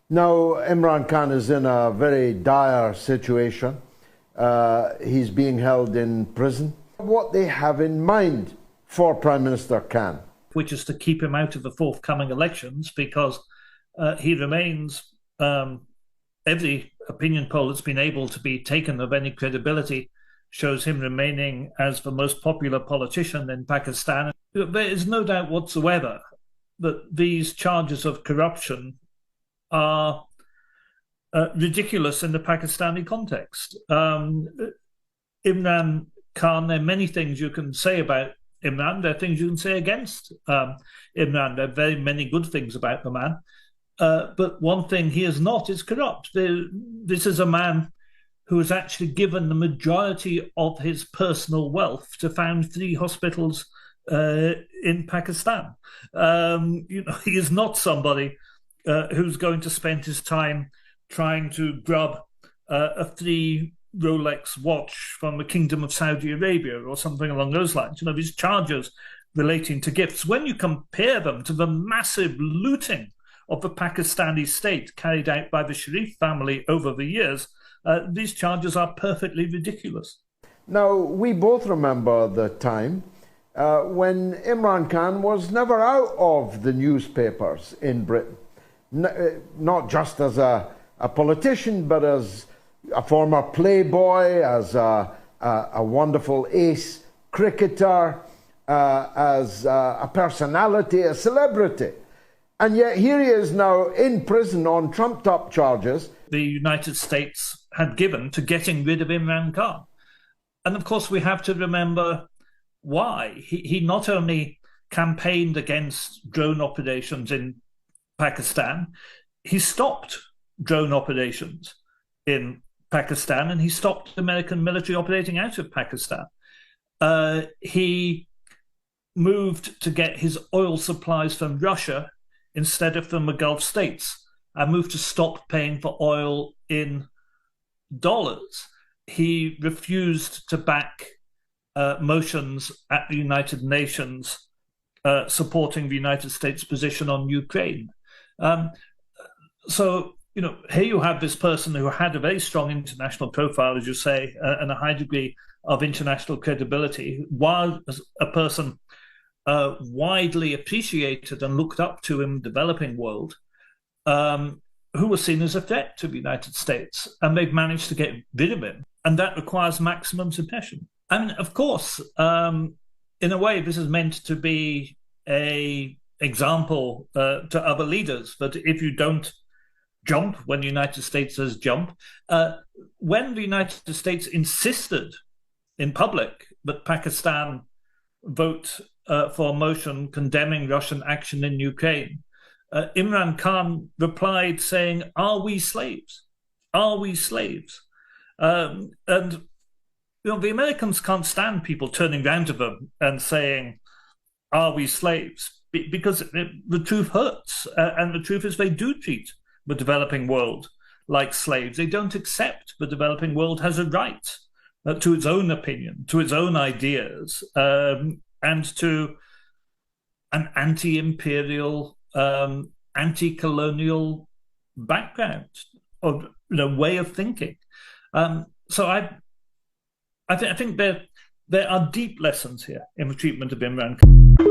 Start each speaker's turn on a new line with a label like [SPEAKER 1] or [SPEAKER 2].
[SPEAKER 1] Now, Imran Khan is in a very dire situation. He's being held in prison. What they have in mind for Prime Minister Khan?
[SPEAKER 2] Which is to keep him out of the forthcoming elections, because he remains, every opinion poll that's been able to be taken of any credibility shows him remaining as the most popular politician in Pakistan. There is no doubt whatsoever that these charges of corruption are ridiculous in the Pakistani context. Imran Khan, there are many things you can say about Imran. There are things you can say against Imran. There are very many good things about the man. But one thing he is not is corrupt. This is a man who has actually given the majority of his personal wealth to found 3 hospitals in Pakistan. He is not somebody who's going to spend his time trying to grab a 3 Rolex watch from the Kingdom of Saudi Arabia or something along those lines. These charges relating to gifts, when you compare them to the massive looting of the Pakistani state carried out by the Sharif family over the years, these charges are perfectly ridiculous.
[SPEAKER 1] Now, we both remember the time when Imran Khan was never out of the newspapers in Britain, not just as a politician, but as a former playboy, as a wonderful ace cricketer, as a personality, a celebrity. And yet here he is now in prison on trumped-up charges.
[SPEAKER 2] The United States had given to getting rid of Imran Khan. And of course, we have to remember why. He not only campaigned against drone operations in Pakistan, he stopped drone operations in Pakistan, and he stopped American military operating out of Pakistan. He moved to get his oil supplies from Russia instead of from the Gulf states, and moved to stop paying for oil in dollars. He refused to back motions at the United Nations supporting the United States position on Ukraine. So, here you have this person who had a very strong international profile, as you say, and a high degree of international credibility, while a person widely appreciated and looked up to in the developing world, who was seen as a threat to the United States, and they've managed to get rid of him. And that requires maximum suppression. I mean, of course, in a way, this is meant to be an example to other leaders, that if you don't jump when the United States says jump, when the United States insisted in public that Pakistan vote for a motion condemning Russian action in Ukraine, Imran Khan replied saying, "Are we slaves? Are we slaves?" And the Americans can't stand people turning round to them and saying, "Are we slaves?" Because the truth hurts, and the truth is they do treat the developing world like slaves. They don't accept the developing world has a right to its own opinion, to its own ideas, and to an anti-imperial, anti-colonial background or way of thinking. So I think there are deep lessons here in the treatment of Imran Khan.